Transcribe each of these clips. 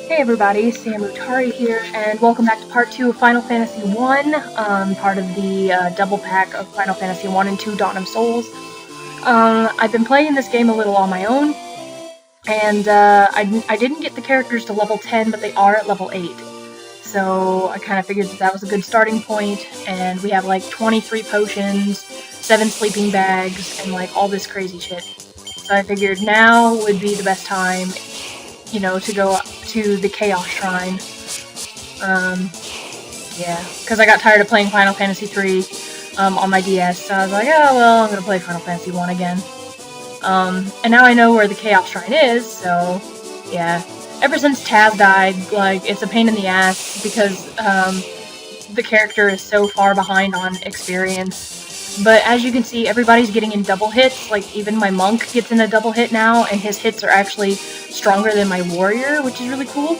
Hey everybody, Sam Utari here, and welcome back to part 2 of Final Fantasy 1, part of the double pack of Final Fantasy 1 and 2 Dawn of Souls. I've been playing this game a little on my own, and I didn't get the characters to level 10, but they are at level 8. So I kind of figured that was a good starting point, and we have like 23 potions, 7 sleeping bags, and like all this crazy shit. So I figured now would be the best time, you know, to go to the Chaos Shrine. Yeah, because I got tired of playing Final Fantasy 3 on my DS, so I was like, oh, well, I'm going to play Final Fantasy 1 again. And now I know where the Chaos Shrine is, so, yeah. Ever since Taz died, like, it's a pain in the ass, because the character is so far behind on experience. But as you can see, everybody's getting in double hits, like, even my monk gets in a double hit now, and his hits are actually stronger than my warrior, which is really cool.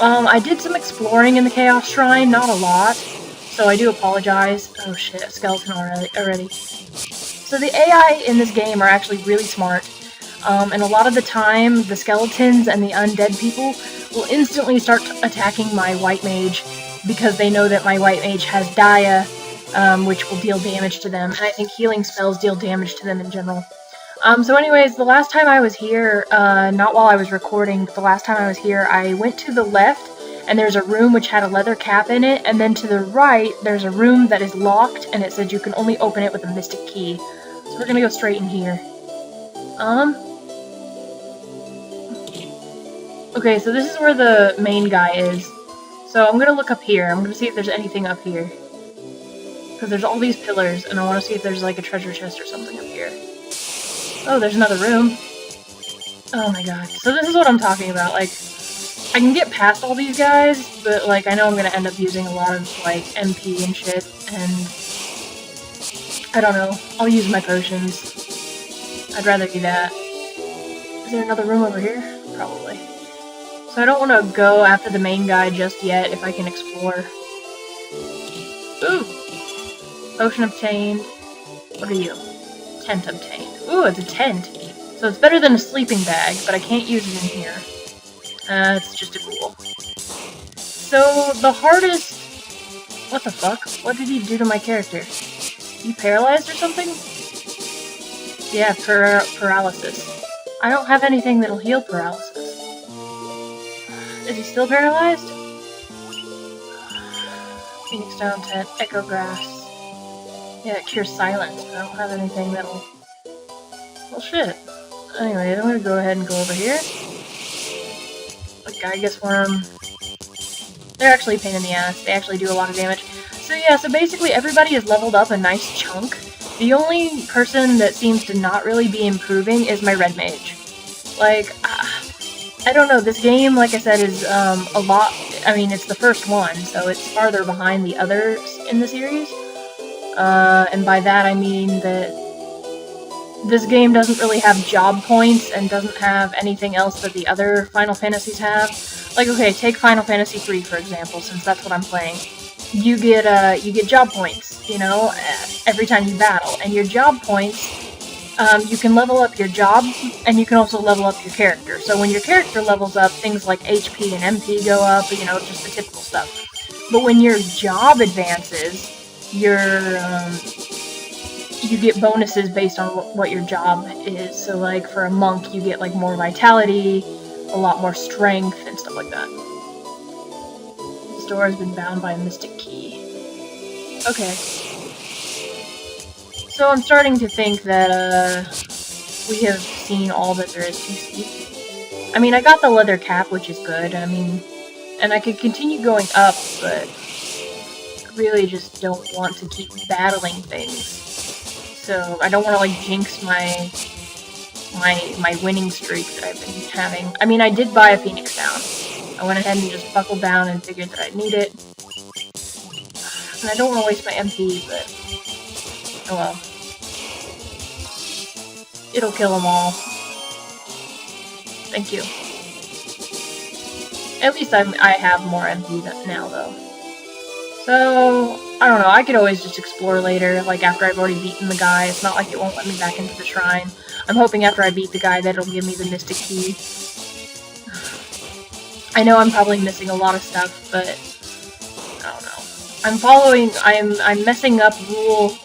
I did some exploring in the Chaos Shrine, not a lot, so I do apologize. Oh shit, a skeleton already. So the AI in this game are actually really smart, and a lot of the time, the skeletons and the undead people will instantly start attacking my white mage, because they know that my white mage has Dia, which will deal damage to them, and I think healing spells deal damage to them in general. So anyways, the last time I was here, not while I was recording, but the last time I was here, I went to the left, and there's a room which had a leather cap in it, and then to the right, there's a room that is locked, and it says you can only open it with a mystic key. So we're gonna go straight in here. Okay, so this is where the main guy is. So I'm gonna look up here. I'm gonna see if there's anything up here. Because there's all these pillars, and I want to see if there's like a treasure chest or something up here. Oh, there's another room. Oh my god. So this is what I'm talking about. Like, I can get past all these guys, but like I know I'm gonna end up using a lot of like MP and shit, and I don't know. I'll use my potions. I'd rather do that. Is there another room over here? Probably. So I don't want to go after the main guy just yet if I can explore. Ooh! Potion obtained. What are you? Tent obtained. Ooh, it's a tent. So it's better than a sleeping bag, but I can't use it in here. It's just a ghoul. So the hardest... What the fuck? What did he do to my character? You paralyzed or something? Yeah, paralysis. I don't have anything that'll heal paralysis. Is he still paralyzed? Phoenix Down Tent, Echo Grass. Yeah, it cures silence, but I don't have anything that'll... Well, shit. Anyway, I'm gonna go ahead and go over here. The Gygus Worm. They're actually a pain in the ass. They actually do a lot of damage. So yeah, so basically everybody is leveled up a nice chunk. The only person that seems to not really be improving is my red mage. Like, I don't know, this game, like I said, is a lot... I mean, it's the first one, so it's farther behind the others in the series. And by that I mean that this game doesn't really have job points and doesn't have anything else that the other Final Fantasies have. Like, okay, take Final Fantasy 3 for example, since that's what I'm playing. You get job points, you know, every time you battle, and your job points, you can level up your job, and you can also level up your character. So when your character levels up, things like HP and MP go up, you know, just the typical stuff. But when your job advances, you get bonuses based on what your job is. So like for a monk, you get like more vitality, a lot more strength, and stuff like that. This door has been bound by a mystic key. Okay. So I'm starting to think that we have seen all that there is to see. I mean, I got the leather cap, which is good. I mean, and I could continue going up, but really just don't want to keep battling things. So I don't want to like jinx my winning streak that I've been having. I mean, I did buy a Phoenix Down. I went ahead and just buckled down and figured that I'd need it. And I don't want to waste my MP, but oh well. It'll kill them all. Thank you. At least I have more MP now, though. So, I don't know, I could always just explore later, like after I've already beaten the guy. It's not like it won't let me back into the shrine. I'm hoping after I beat the guy that it'll give me the mystic key. I know I'm probably missing a lot of stuff, but I don't know. I'm messing up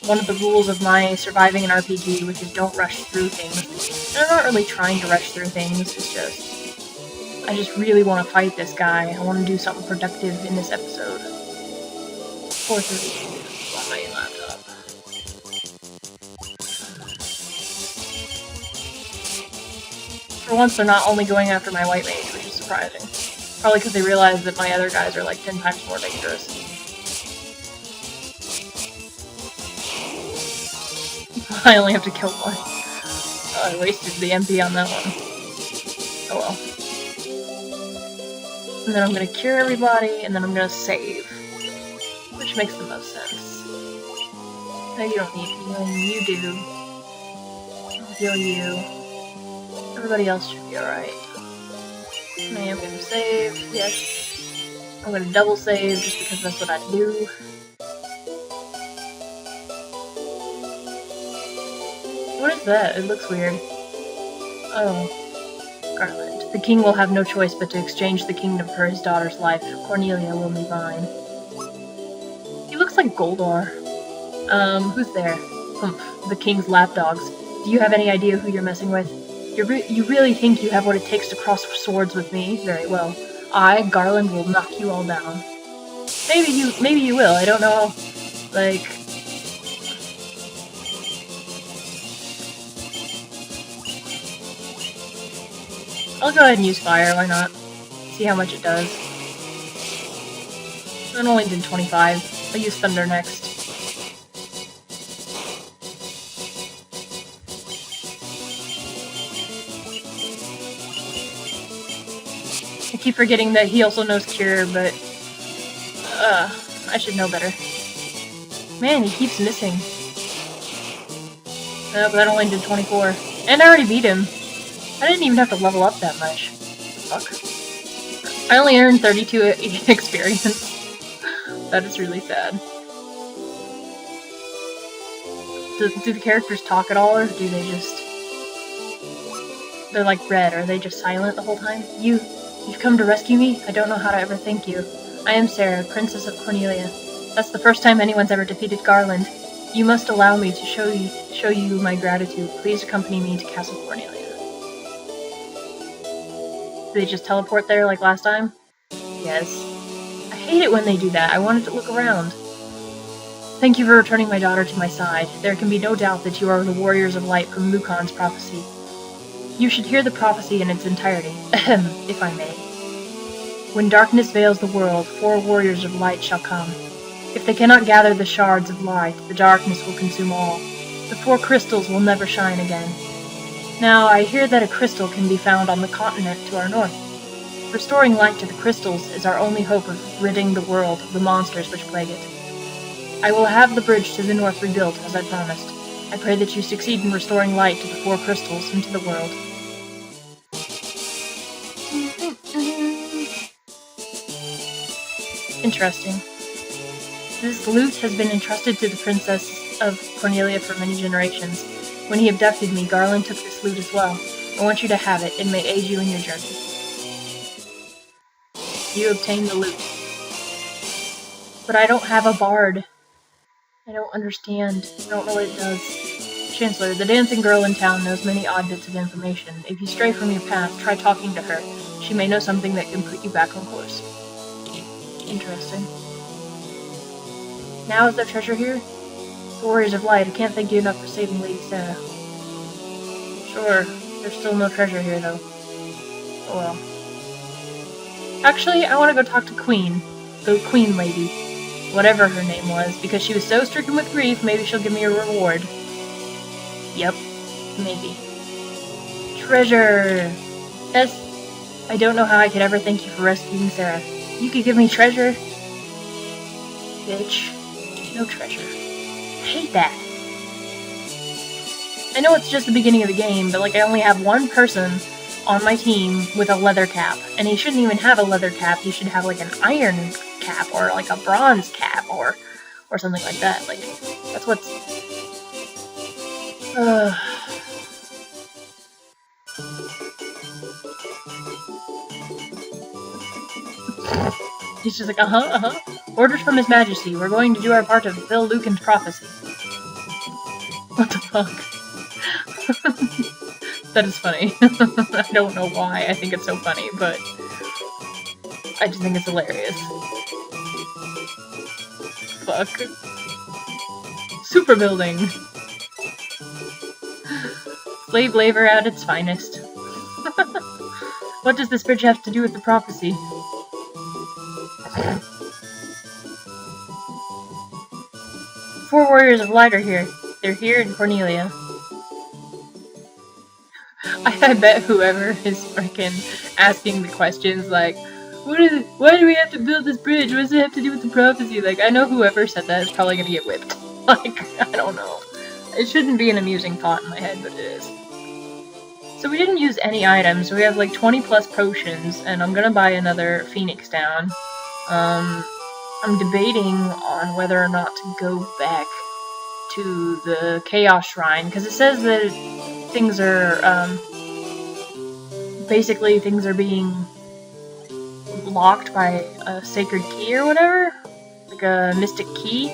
one of the rules of my surviving an RPG, which is don't rush through things. And I'm not really trying to rush through things, it's just, I just really want to fight this guy. I want to do something productive in this episode. 4:32 on my laptop. For once, they're not only going after my white mage, which is surprising. Probably because they realize that my other guys are like 10 times more dangerous. I only have to kill one. Oh, I wasted the MP on that one. Oh well. And then I'm gonna cure everybody, and then I'm gonna save. Which makes the most sense. No, you don't need healing. You do. I'll heal you. Everybody else should be alright. I am gonna save, yes. I'm gonna double save just because that's what I do. What is that? It looks weird. Oh. Garland. The king will have no choice but to exchange the kingdom for his daughter's life. Cornelia will be mine. He looks like Goldar. Who's there? Humph, the king's lapdogs. Do you have any idea who you're messing with? You really think you have what it takes to cross swords with me? Very well. I, Garland, will knock you all down. Maybe you will, I don't know. Like... I'll go ahead and use fire, why not? See how much it does. It only did 25. I'll use thunder next. I keep forgetting that he also knows cure, but... I should know better. Man, he keeps missing. No, but that only did 24. And I already beat him. I didn't even have to level up that much. Fuck. I only earned 32 experience. That is really sad. Do the characters talk at all, or do they just... They're like red, are they just silent the whole time? You've come to rescue me? I don't know how to ever thank you. I am Sarah, Princess of Cornelia. That's the first time anyone's ever defeated Garland. You must allow me to show you my gratitude. Please accompany me to Castle Cornelia. Do they just teleport there like last time? Yes. I hate it when they do that. I wanted to look around. Thank you for returning my daughter to my side. There can be no doubt that you are the warriors of light from Lucan's prophecy. You should hear the prophecy in its entirety, if I may. When darkness veils the world, 4 warriors of light shall come. If they cannot gather the shards of light, the darkness will consume all. The 4 crystals will never shine again. Now, I hear that a crystal can be found on the continent to our north. Restoring light to the crystals is our only hope of ridding the world of the monsters which plague it. I will have the bridge to the north rebuilt, as I promised. I pray that you succeed in restoring light to the 4 crystals and to the world. Interesting. This lute has been entrusted to the Princess of Cornelia for many generations. When he abducted me, Garland took this lute as well. I want you to have it. It may aid you in your journey. You obtain the lute. But I don't have a bard. I don't understand. I don't know what it does. Chancellor, the dancing girl in town knows many odd bits of information. If you stray from your path, try talking to her. She may know something that can put you back on course. Interesting. Now is there treasure here? The Warriors of Light, I can't thank you enough for saving Lady Sarah. Sure, there's still no treasure here though. Oh well. Actually, I want to go talk to Queen. The Queen Lady. Whatever her name was, because she was so stricken with grief, maybe she'll give me a reward. Yep, maybe. Treasure! Yes, I don't know how I could ever thank you for rescuing Sarah. You could give me treasure? Bitch. No treasure. I hate that. I know it's just the beginning of the game, but like I only have one person on my team with a leather cap. And he shouldn't even have a leather cap, he should have like an iron cap or like a bronze cap or something like that. Like, that's what's... He's just like, Orders from His Majesty. We're going to do our part to fulfill Lucan's prophecy. What the fuck? That is funny. I don't know why I think it's so funny, but I just think it's hilarious. Fuck. Super building. Slave labor at its finest. What does this bridge have to do with the prophecy? Four warriors of light are here. They're here in Cornelia. I bet whoever is freaking asking the questions, like, why do we have to build this bridge? What does it have to do with the prophecy? Like, I know whoever said that is probably gonna get whipped. Like, I don't know. It shouldn't be an amusing thought in my head, but it is. So we didn't use any items. We have like 20 plus potions, and I'm gonna buy another Phoenix down. I'm debating on whether or not to go back to the Chaos Shrine, because it says that things are, basically things are being locked by a sacred key or whatever, like a mystic key.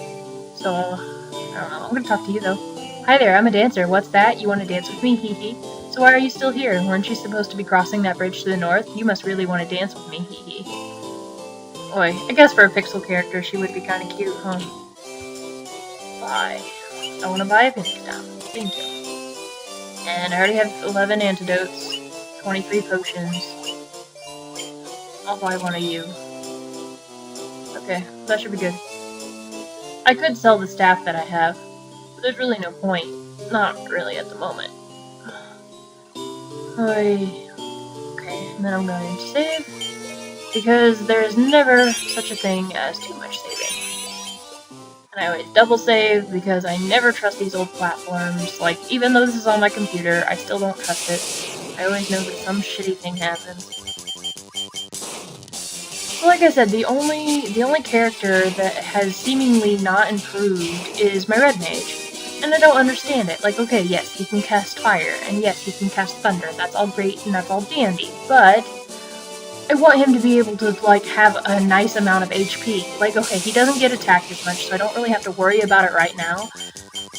So, I don't know, I'm gonna talk to you though. Hi there, I'm a dancer. What's that? You want to dance with me? Hee hee. So why are you still here? Weren't you supposed to be crossing that bridge to the north? You must really want to dance with me, hee hee. Boy, I guess for a pixel character she would be kinda cute, huh? Bye. I want to buy a Phoenix down. Thank you. And I already have 11 antidotes, 23 potions. I'll buy one of you. Okay, that should be good. I could sell the staff that I have, but there's really no point. Not really at the moment. Okay, and then I'm going to save, because there's never such a thing as too much saving. And I always double save, because I never trust these old platforms. Like, even though this is on my computer, I still don't trust it. I always know that some shitty thing happens. Like I said, the only character that has seemingly not improved is my red mage. And I don't understand it. Like, okay, yes, he can cast fire, and yes, he can cast thunder. That's all great, and that's all dandy. But I want him to be able to, like, have a nice amount of HP. Like, okay, he doesn't get attacked as much, so I don't really have to worry about it right now.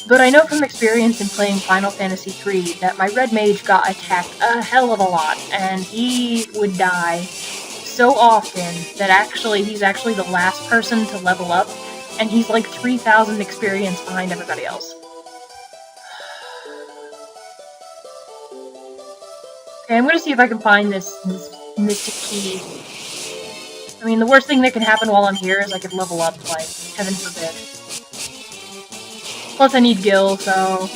But I know from experience in playing Final Fantasy III that my red mage got attacked a hell of a lot, and he would die so often that he's actually the last person to level up, and he's like 3,000 experience behind everybody else. Okay, I'm gonna see if I can find this mystic key. I mean, the worst thing that can happen while I'm here is I could level up, like, heaven forbid. Plus I need Gil, so...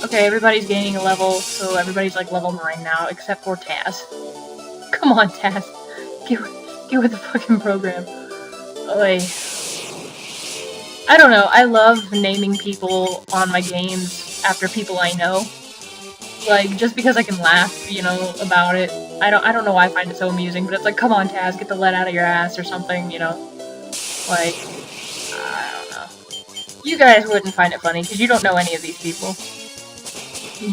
Okay, everybody's gaining a level, so everybody's like level 9 now, except for Taz. Come on, Taz. Get with the fucking program. Oy. I don't know, I love naming people on my games after people I know. Like, just because I can laugh, you know, about it. I don't know why I find it so amusing, but it's like, come on, Taz, get the lead out of your ass or something, you know? Like, I don't know. You guys wouldn't find it funny, because you don't know any of these people.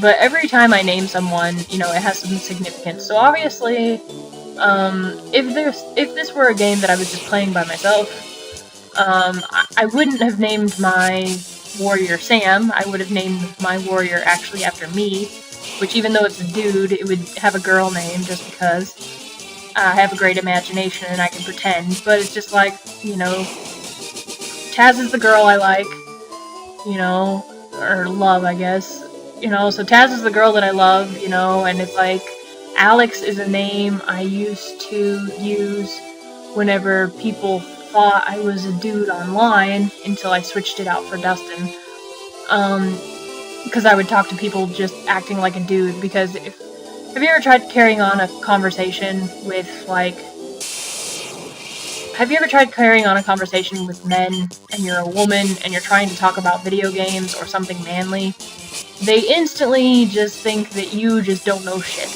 But every time I name someone, you know, it has some significance. So obviously, if this were a game that I was just playing by myself, I wouldn't have named my warrior Sam. I would have named my warrior actually after me. Which, even though it's a dude, it would have a girl name just because I have a great imagination and I can pretend. But it's just like, you know, Taz is the girl I like, you know, or love, I guess. You know, so Taz is the girl that I love, you know, and it's like, Alex is a name I used to use whenever people thought I was a dude online until I switched it out for Dustin. Because I would talk to people just acting like a dude, because have you ever tried carrying on a conversation with, like, have you ever tried carrying on a conversation with men, and you're a woman, and you're trying to talk about video games or something manly? They instantly just think that you just don't know shit.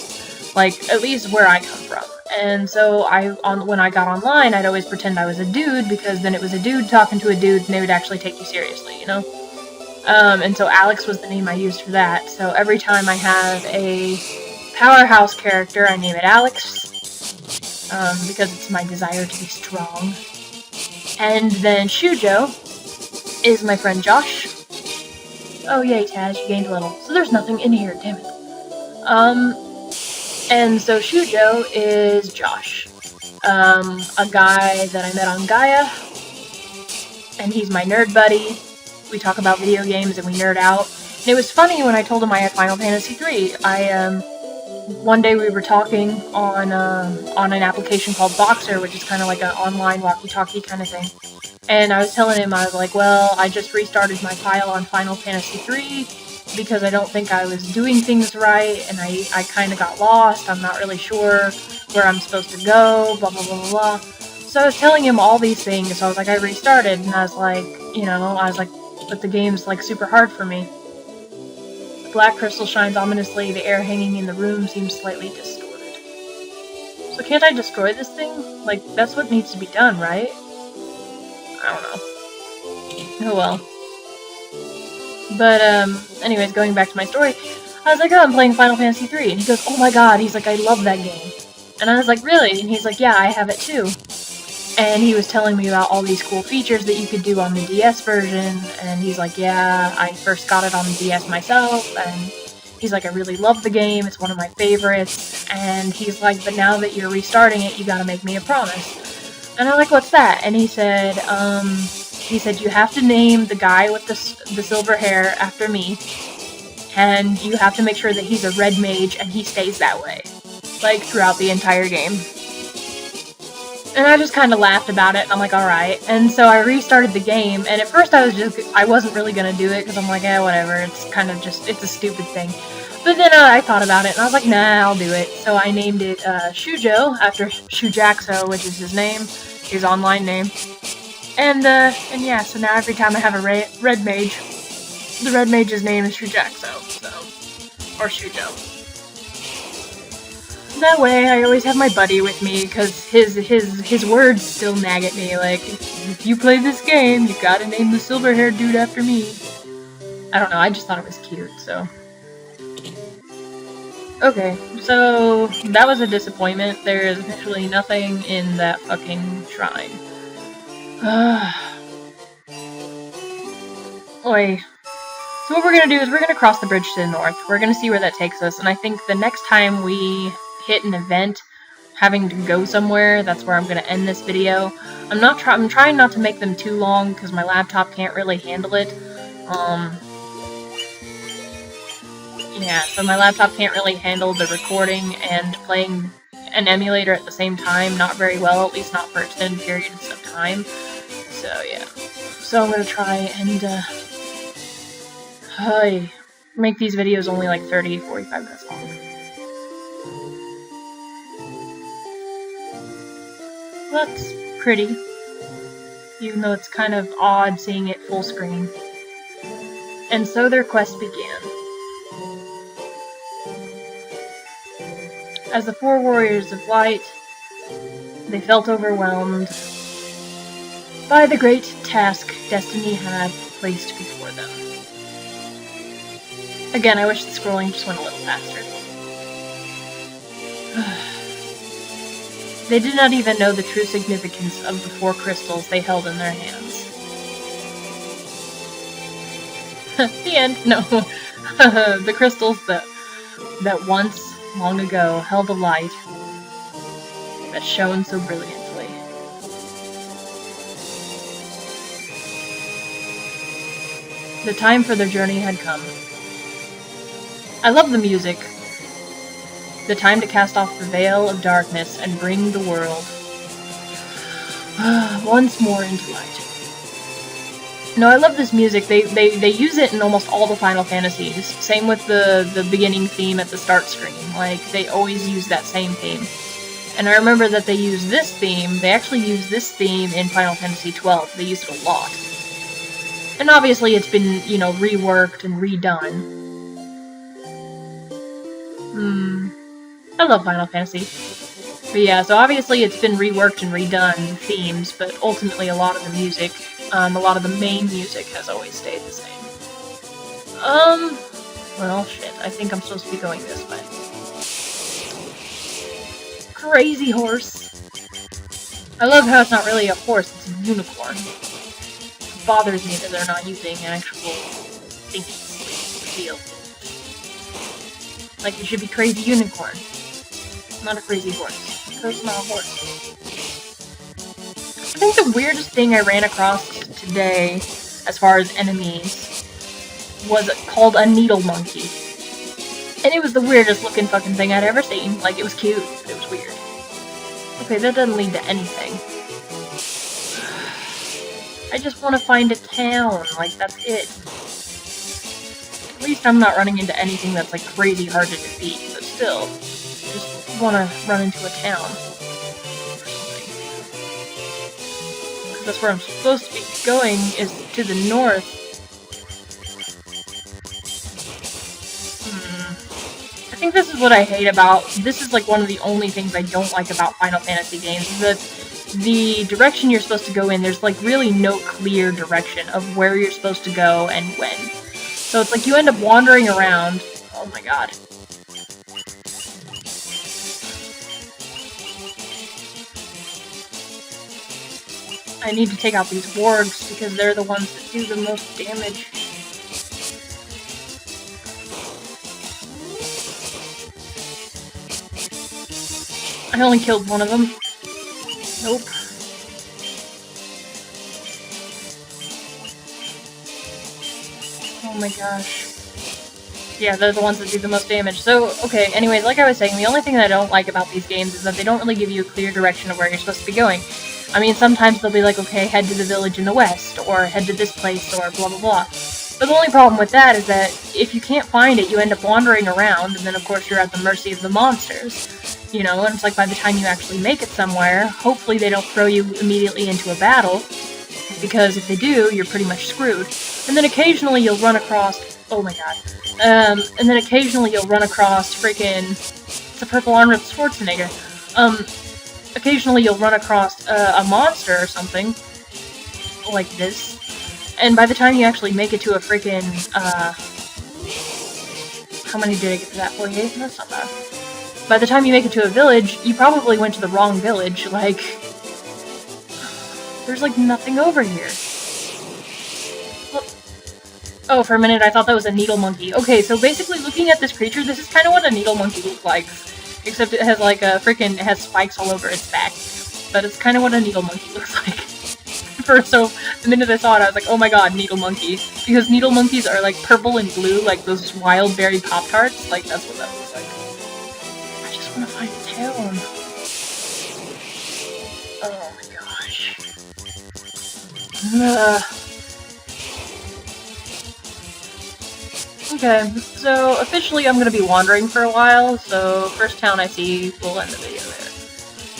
Like, at least where I come from. And so when I got online, I'd always pretend I was a dude, because then it was a dude talking to a dude, and they would actually take you seriously, you know? And so Alex was the name I used for that. So every time I have a powerhouse character, I name it Alex. because it's my desire to be strong. And then Shujo is my friend Josh. Oh yay, Taz, you gained a little. So there's nothing in here, damn it. And so Shujo is Josh. A guy that I met on Gaia. And he's my nerd buddy. We talk about video games and we nerd out. And it was funny when I told him I had Final Fantasy III. One day we were talking on an application called Boxer, which is kind of like an online walkie-talkie kind of thing. And I was telling him, I was like, well, I just restarted my file on Final Fantasy III because I don't think I was doing things right, and I kind of got lost. I'm not really sure where I'm supposed to go, blah, blah, blah, blah, blah. So I was telling him all these things, so I was like, I restarted, and I was like, but the game's like super hard for me. The black crystal shines ominously, the air hanging in the room seems slightly distorted. So can't I destroy this thing? Like, that's what needs to be done, right? I don't know. Oh well. But, anyways, going back to my story, I was like, oh, I'm playing Final Fantasy III, and he goes, oh my god, he's like, I love that game. And I was like, really? And he's like, yeah, I have it too. And he was telling me about all these cool features that you could do on the DS version, and he's like, yeah, I first got it on the DS myself, and he's like, I really love the game, it's one of my favorites, and he's like, but now that you're restarting it, you gotta make me a promise. And I'm like, what's that? And he said, you have to name the guy with the silver hair after me, and you have to make sure that he's a red mage and he stays that way, like, throughout the entire game. And I just kind of laughed about it, and I'm like, alright. And so I restarted the game, and at first I wasn't really gonna do it, because I'm like, whatever, it's kind of just, it's a stupid thing. But then I thought about it, and I was like, nah, I'll do it. So I named it Shujo, after Shujaxo, which is his name, his online name. And yeah, so now every time I have a red mage, the red mage's name is Shujaxo, so, or Shujo. That way, I always have my buddy with me, because his words still nag at me, like, if you play this game, you gotta name the silver-haired dude after me. I don't know, I just thought it was cute, so. Okay, so that was a disappointment. There is officially nothing in that fucking shrine. Oi. So what we're gonna do is we're gonna cross the bridge to the north. We're gonna see where that takes us, and I think the next time we hit an event having to go somewhere, that's where I'm gonna end this video. I'm trying not to make them too long because my laptop can't really handle it. Yeah, so my laptop can't really handle the recording and playing an emulator at the same time, not very well, at least not for extended periods of time. So yeah. So I'm gonna try and make these videos only like 30-45 minutes long. That's pretty, even though it's kind of odd seeing it full screen. And so their quest began. As the four warriors of light, they felt overwhelmed by the great task destiny had placed before them. Again, I wish the scrolling just went a little faster. They did not even know the true significance of the four crystals they held in their hands. The end. No. The crystals that once, long ago, held a light that shone so brilliantly. The time for their journey had come. I love the music. The time to cast off the veil of darkness and bring the world once more into light. No, I love this music. They use it in almost all the Final Fantasies. Same with the beginning theme at the start screen. Like, they always use that same theme. And I remember that they use this theme. They actually use this theme in Final Fantasy XII. They use it a lot. And obviously it's been, you know, reworked and redone. I love Final Fantasy. But yeah, so obviously it's been reworked and redone, themes, but ultimately a lot of the music, a lot of the main music has always stayed the same. Well, shit, I think I'm supposed to be going this way. Crazy horse. I love how it's not really a horse, it's a unicorn. It bothers me that they're not using an actual thingy wheel. Like, it should be crazy unicorn, not a crazy horse. Because it's not a horse. I think the weirdest thing I ran across today, as far as enemies, was called a needle monkey. And it was the weirdest looking fucking thing I'd ever seen. Like, it was cute, but it was weird. Okay, that doesn't lead to anything. I just want to find a town, like, that's it. At least I'm not running into anything that's, like, crazy hard to defeat, but still, I just want to run into a town. Or something. Because that's where I'm supposed to be going, is to the north. I think this is what I hate about, this is like one of the only things I don't like about Final Fantasy games, is that the direction you're supposed to go in, there's like really no clear direction of where you're supposed to go and when. So it's like you end up wandering around, oh my god. I need to take out these wargs because they're the ones that do the most damage. I only killed one of them. Nope. Oh my gosh. Yeah, they're the ones that do the most damage. So, okay, anyways, like I was saying, the only thing that I don't like about these games is that they don't really give you a clear direction of where you're supposed to be going. I mean, sometimes they'll be like, okay, head to the village in the west, or head to this place, or blah blah blah. But the only problem with that is that if you can't find it, you end up wandering around, and then of course you're at the mercy of the monsters. You know, and it's like by the time you actually make it somewhere, hopefully they don't throw you immediately into a battle, because if they do, you're pretty much screwed. And then occasionally you'll run across, oh my god, and then occasionally you'll run across freaking, it's a purple Arnold Schwarzenegger, occasionally you'll run across a monster or something, like this, and by the time you actually make it to a freaking, how many did I get to that? 48? That's not bad. By the time you make it to a village, you probably went to the wrong village, like, there's like nothing over here. Look. Oh, for a minute I thought that was a needle monkey. Okay, so basically looking at this creature, this is kind of what a needle monkey looks like, except it has like a freaking, it has spikes all over its back, but it's kind of what a needle monkey looks like. So, the minute I saw it, I was like, oh my god, needle monkey, because needle monkeys are like purple and blue, like those wild berry Pop-Tarts, like that's what that looks like. I just want to find a town. Oh my gosh. Okay, so officially I'm going to be wandering for a while, so first town I see, we'll end the video there.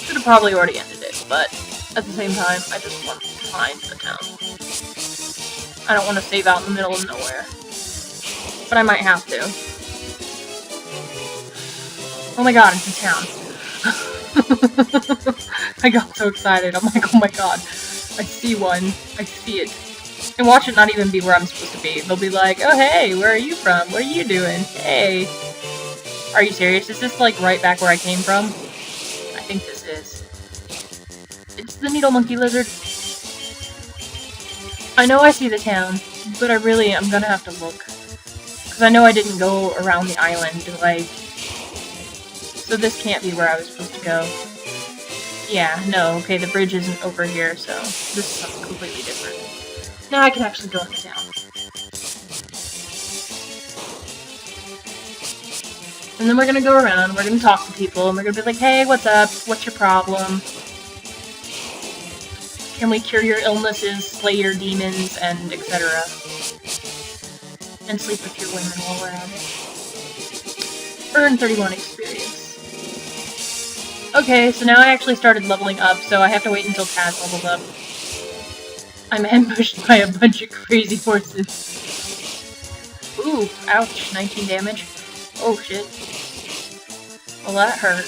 Should have probably already ended it, but at the same time, I just want to find a town. I don't want to save out in the middle of nowhere. But I might have to. Oh my god, it's a town. I got so excited. I'm like, oh my god. I see one. I see it. And watch it not even be where I'm supposed to be. They'll be like, oh hey, where are you from? What are you doing? Hey. Are you serious? Is this like right back where I came from? I think this is. It's the needle monkey lizard. I know I see the town, but I really am gonna have to look. Because I know I didn't go around the island, like... So this can't be where I was supposed to go. Yeah, no, okay, the bridge isn't over here, so this is something completely different. Now I can actually go into town. And then we're gonna go around, we're gonna talk to people, and we're gonna be like, hey, what's up? What's your problem? Can we cure your illnesses, slay your demons, and etc. And sleep with your women while we're at it. Earn 31 experience. Okay, so now I actually started leveling up, so I have to wait until Taz levels up. I'm ambushed by a bunch of crazy horses. Ooh, ouch, 19 damage. Oh shit. Well, that hurt.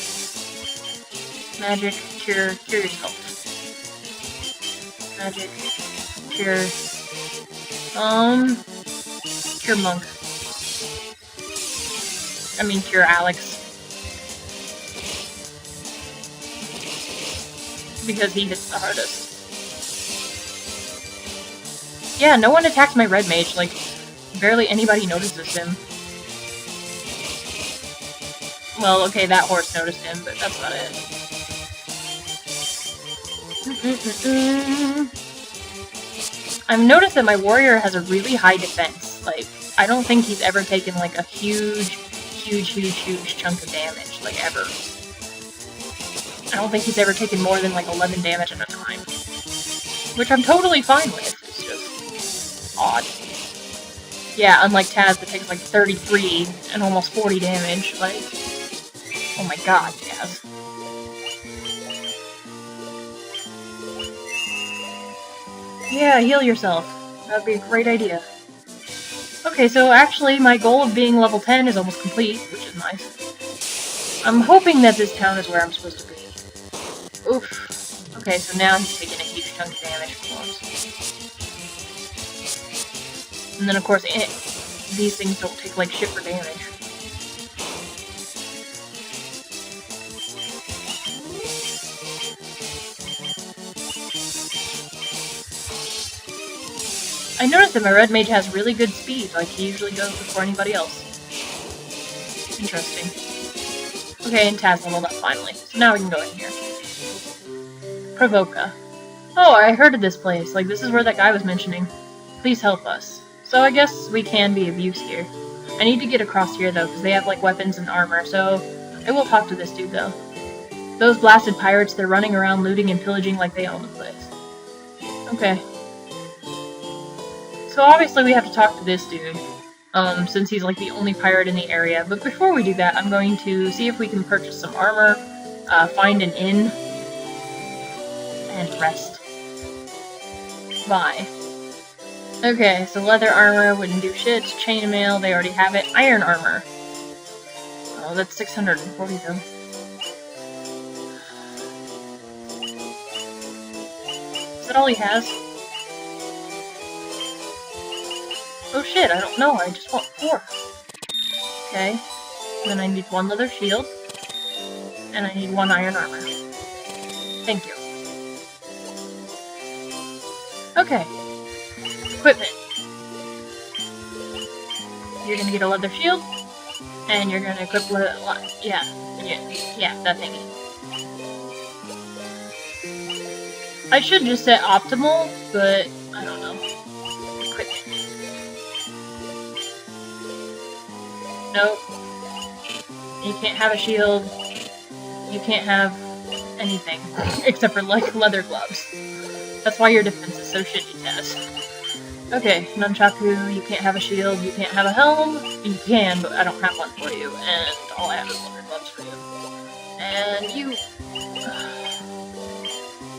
Magic, cure yourself. Magic, cure, cure monk. I mean, cure Alex. because he hits the hardest. Yeah, no one attacks my red mage, like, barely anybody notices him. Well, okay, that horse noticed him, but that's about it. I've noticed that my warrior has a really high defense. Like, I don't think he's ever taken, like, a huge chunk of damage, like, ever. I don't think he's ever taken more than, like, 11 damage at a time. Which I'm totally fine with. It's just odd. Yeah, unlike Taz that takes, like, 33 and almost 40 damage. Like, oh my god, Taz. Yeah, heal yourself. That'd be a great idea. Okay, so actually my goal of being level 10 is almost complete, which is nice. I'm hoping that this town is where I'm supposed to be. Oof. Okay, so now he's taking a huge chunk of damage, of course. And then, of course, these things don't take, like, shit for damage. I noticed that my red mage has really good speed, like he usually goes before anybody else. Interesting. Okay, and Taz leveled up finally, so now we can go in here. Provoca. Oh, I heard of this place, like this is where that guy was mentioning. Please help us. So I guess we can be of use here. I need to get across here though, because they have like weapons and armor, so I will talk to this dude though. Those blasted pirates, they're running around looting and pillaging like they own the place. Okay. So obviously we have to talk to this dude, since he's like the only pirate in the area. But before we do that, I'm going to see if we can purchase some armor, find an inn, and rest. Bye. Okay, so leather armor wouldn't do shit. Chainmail, they already have it. Iron armor. Oh, that's 640 though. Is that all he has? Oh shit, I don't know, I just want 4. Okay, and then I need 1 leather shield, and I need 1 iron armor. Thank you. Okay. Equipment. You're gonna get a leather shield, and you're gonna equip yeah, that thingy. I should just set optimal, but I don't know. Equipment. Nope. You can't have a shield. You can't have anything. Except for, like, leather gloves. That's why your defense is so shitty, Taz. Okay, Nunchaku, you can't have a shield, you can't have a helm. You can, but I don't have one for you, and all I have is leather gloves for you. And you...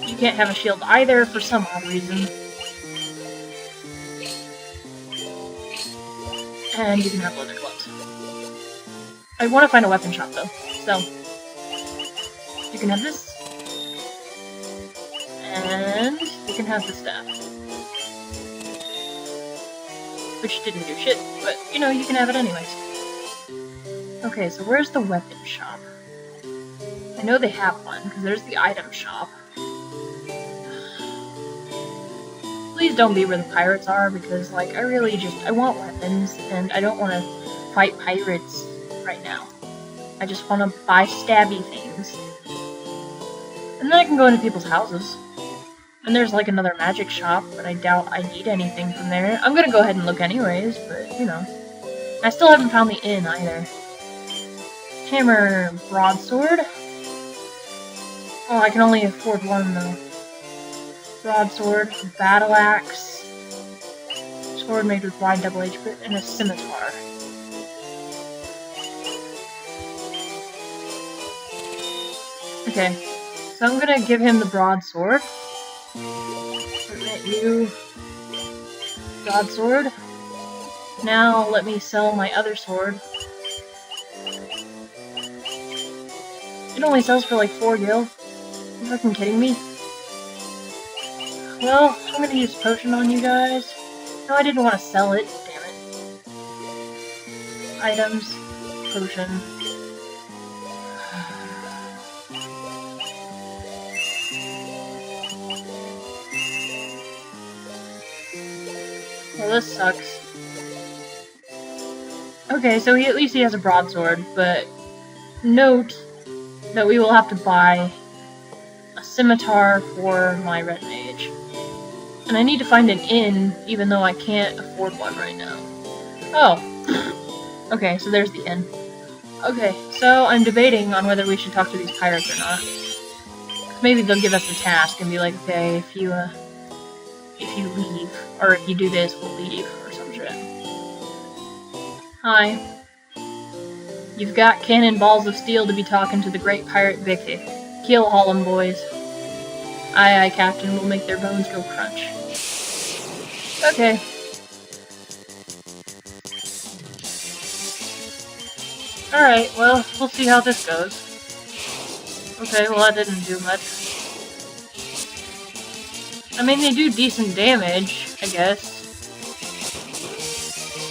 You can't have a shield either, for some odd reason. And you can have leather gloves. I want to find a weapon shop, though, so... You can have this. And you can have the staff. Which didn't do shit, but, you know, you can have it anyways. Okay, so where's the weapon shop? I know they have one, because there's the item shop. Please don't be where the pirates are, because, like, I want weapons, and I don't want to fight pirates right now. I just want to buy stabby things. And then I can go into people's houses. And there's, like, another magic shop, but I doubt I need anything from there. I'm gonna go ahead and look anyways, but, you know. I still haven't found the inn, either. Hammer, broadsword. Oh, I can only afford one, though. Broadsword, battle axe, sword made with wide double-edged grip, and a scimitar. Okay, so I'm gonna give him the broadsword. Permit you broadsword. Now let me sell my other sword. It only sells for like 4 gil. Are you fucking kidding me? Well, I'm gonna use potion on you guys. No, I didn't want to sell it. Damn it. Items. Potion. Well, this sucks. Okay, so at least he has a broadsword, but note that we will have to buy a scimitar for my red mage. And I need to find an inn, even though I can't afford one right now. Oh. Okay, so there's the inn. Okay, so I'm debating on whether we should talk to these pirates or not. Maybe they'll give us a task and be like, okay, if you leave, or if you do this, we'll leave, or some shit. Hi. You've got cannonballs of steel to be talking to the great pirate Vicky. Keel haul 'em, boys. Aye, aye, Captain, we'll make their bones go crunch. Okay. Alright, well, we'll see how this goes. Okay, well that didn't do much. I mean, they do decent damage, I guess.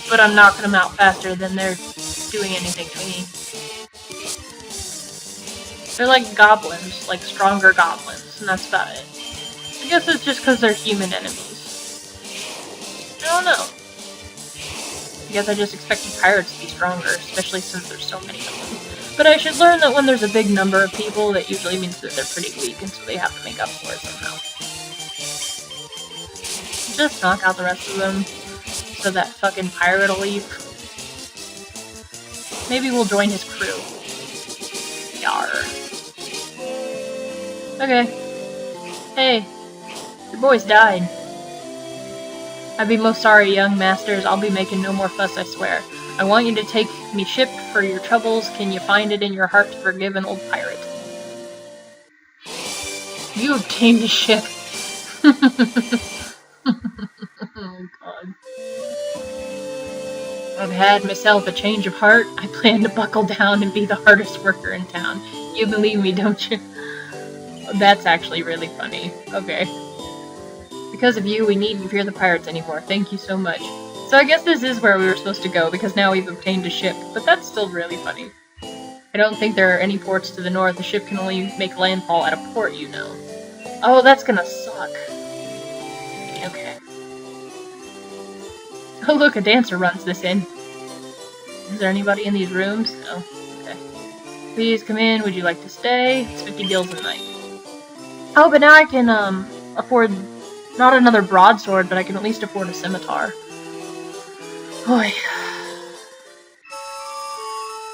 But I'm knocking them out faster than they're doing anything to me. They're like goblins, like stronger goblins, and that's about it. I guess it's just because they're human enemies. I don't know. I guess I just expected pirates to be stronger, especially since there's so many of them. But I should learn that when there's a big number of people, that usually means that they're pretty weak, and so they have to make up for it somehow. Just knock out the rest of them, so that fucking pirate will leave. Maybe we'll join his crew. Yarr. Okay. Hey, your boys died. I'd be most sorry, young masters. I'll be making no more fuss, I swear. I want you to take me ship for your troubles. Can you find it in your heart to forgive an old pirate? You obtained a ship. Oh, God. I've had myself a change of heart. I plan to buckle down and be the hardest worker in town. You believe me, don't you? That's actually really funny. Okay. Because of you, we needn't fear the pirates anymore. Thank you so much. So I guess this is where we were supposed to go, because now we've obtained a ship. But that's still really funny. I don't think there are any ports to the north. The ship can only make landfall at a port, you know. Oh, that's gonna suck. Okay. Oh look, a dancer runs this inn. Is there anybody in these rooms? No. Okay. Please come in. Would you like to stay? It's 50 gills a night. Oh, but now I can, afford not another broadsword, but I can at least afford a scimitar. Boy.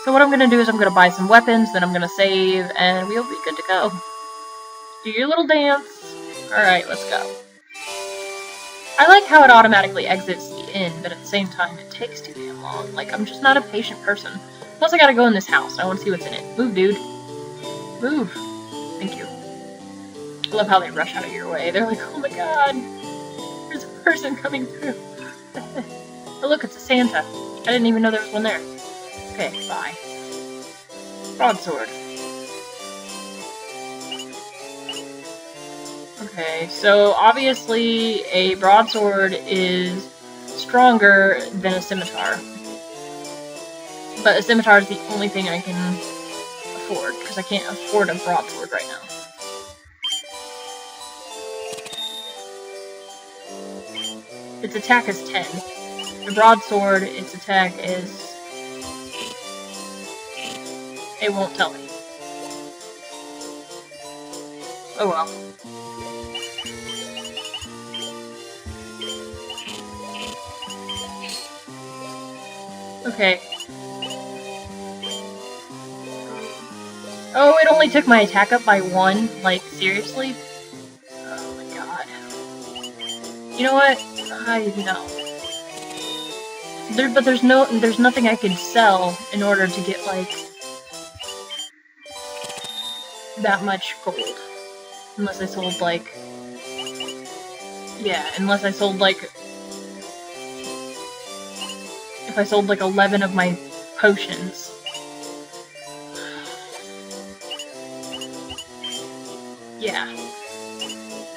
So what I'm gonna do is I'm gonna buy some weapons, then I'm gonna save, and we'll be good to go. Do your little dance. Alright, let's go. I like how it automatically exits the inn, but at the same time it takes too damn long. Like, I'm just not a patient person. Plus I gotta go in this house. I wanna see what's in it. Move, dude. Move. Thank you. I love how they rush out of your way. They're like, oh my god, there's a person coming through. Oh look, it's a Santa. I didn't even know there was one there. Okay, bye. Broadsword. Okay, so obviously a broadsword is stronger than a scimitar. But a scimitar is the only thing I can afford, because I can't afford a broadsword right now. Its attack is 10. The broadsword, its attack is... It won't tell me. Oh well. Okay. Oh, it only took my attack up by 1? Like, seriously? Oh my god. You know what? No. But there's nothing I could sell in order to get, like, that much gold. Unless I sold, like... Yeah, unless I sold, like... If I sold, like, 11 of my potions. Yeah.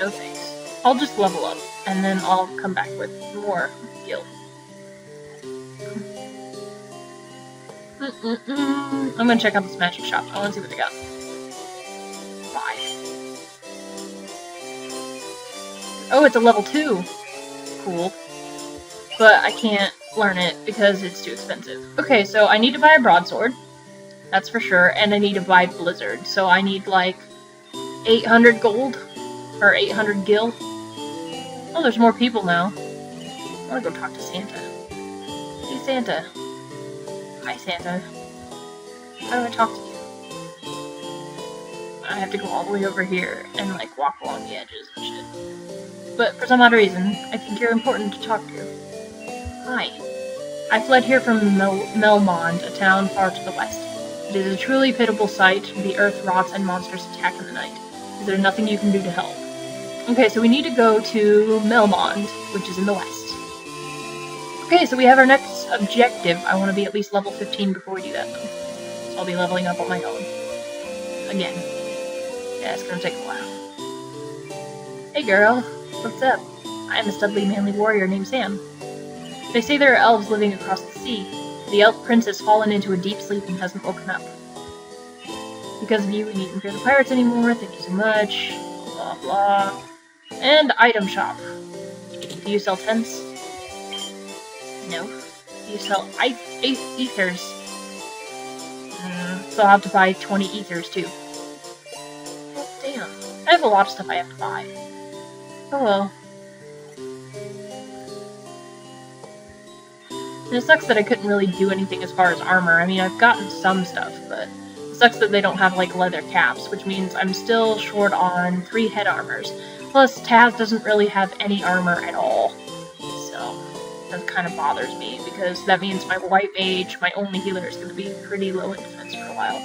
No thanks. I'll just level up, and then I'll come back with more gil. I'm gonna check out this magic shop. I wanna see what they got. Bye. Oh, it's a level 2. Cool. but I can't learn it because it's too expensive. Okay, so I need to buy a broadsword, that's for sure, and I need to buy Blizzard, so I need like 800 gold, or 800 gil. Oh, there's more people now. I wanna go talk to Santa. Hey Santa. Hi Santa. How do I talk to you? I have to go all the way over here and like walk along the edges and shit. But for some odd reason, I think you're important to talk to. Hi. I fled here from Melmond, a town far to the west. It is a truly pitiable sight. The earth rots and monsters attack in the night. Is there nothing you can do to help? Okay, so we need to go to Melmond, which is in the west. Okay, so we have our next objective. I want to be at least level 15 before we do that, though. So I'll be leveling up on my own. Again. Yeah, it's gonna take a while. Hey girl, what's up? I am a studly manly warrior named Sam. They say there are elves living across the sea. The elf prince has fallen into a deep sleep and hasn't woken up. Because of you, we needn't fear the pirates anymore, thank you so much. Blah blah. And item shop. Do you sell tents? No. Do you sell ethers? So I'll have to buy 20 ethers too. Oh, damn. I have a lot of stuff I have to buy. Oh well. And it sucks that I couldn't really do anything as far as armor. I mean, I've gotten some stuff, but it sucks that they don't have, like, leather caps, which means I'm still short on 3 head armors. Plus, Taz doesn't really have any armor at all. So, that kind of bothers me, because that means my white mage, my only healer, is going to be pretty low in defense for a while.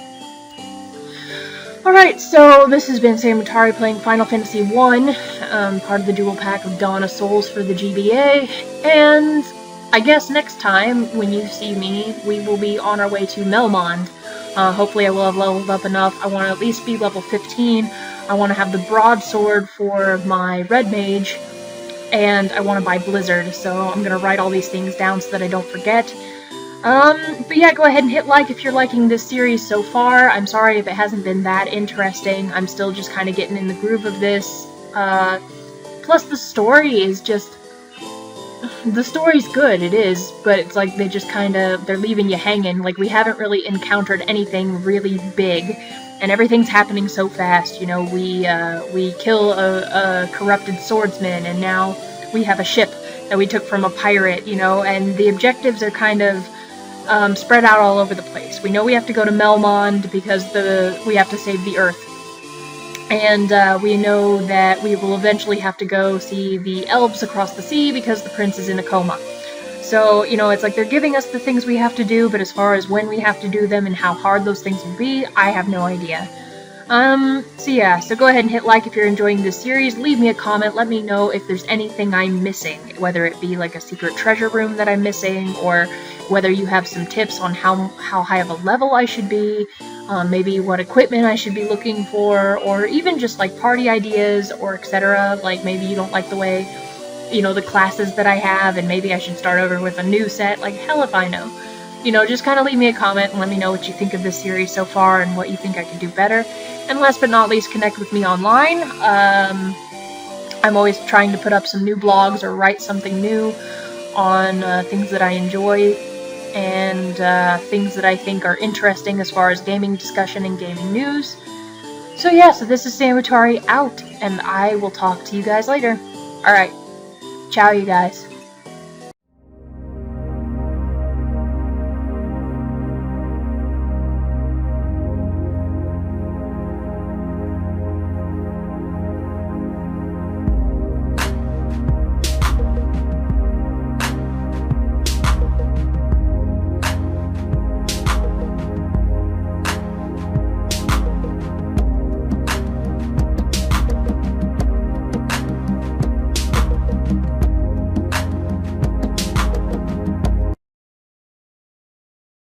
Alright, so this has been Sam Atari playing Final Fantasy I, part of the dual pack of Dawn of Souls for the GBA, and I guess next time, when you see me, we will be on our way to Melmond. Hopefully I will have leveled up enough. I want to at least be level 15. I want to have the broadsword for my red mage, and I want to buy Blizzard, so I'm going to write all these things down so that I don't forget. But yeah, go ahead and hit like if you're liking this series so far. I'm sorry if it hasn't been that interesting. I'm still just kind of getting in the groove of this. Plus the story is just... The story's good, it is, but it's like they just they're leaving you hanging. Like, we haven't really encountered anything really big, and everything's happening so fast. You know, we kill a corrupted swordsman, and now we have a ship that we took from a pirate, you know, and the objectives are kind of spread out all over the place. We know we have to go to Melmond because we have to save the Earth. And we know that we will eventually have to go see the elves across the sea because the prince is in a coma. So, you know, it's like they're giving us the things we have to do, but as far as when we have to do them and how hard those things will be, I have no idea. So yeah, so go ahead and hit like if you're enjoying this series, leave me a comment, let me know if there's anything I'm missing, whether it be like a secret treasure room that I'm missing, or whether you have some tips on how high of a level I should be, maybe what equipment I should be looking for, or even just like party ideas or etc. Like maybe you don't like the way, you know, the classes that I have, and maybe I should start over with a new set, like hell if I know. You know, just kind of leave me a comment and let me know what you think of this series so far and what you think I could do better. And last but not least, connect with me online. I'm always trying to put up some new blogs or write something new on things that I enjoy and things that I think are interesting as far as gaming discussion and gaming news. So yeah, so this is Sam Atari out, and I will talk to you guys later. Alright, ciao you guys.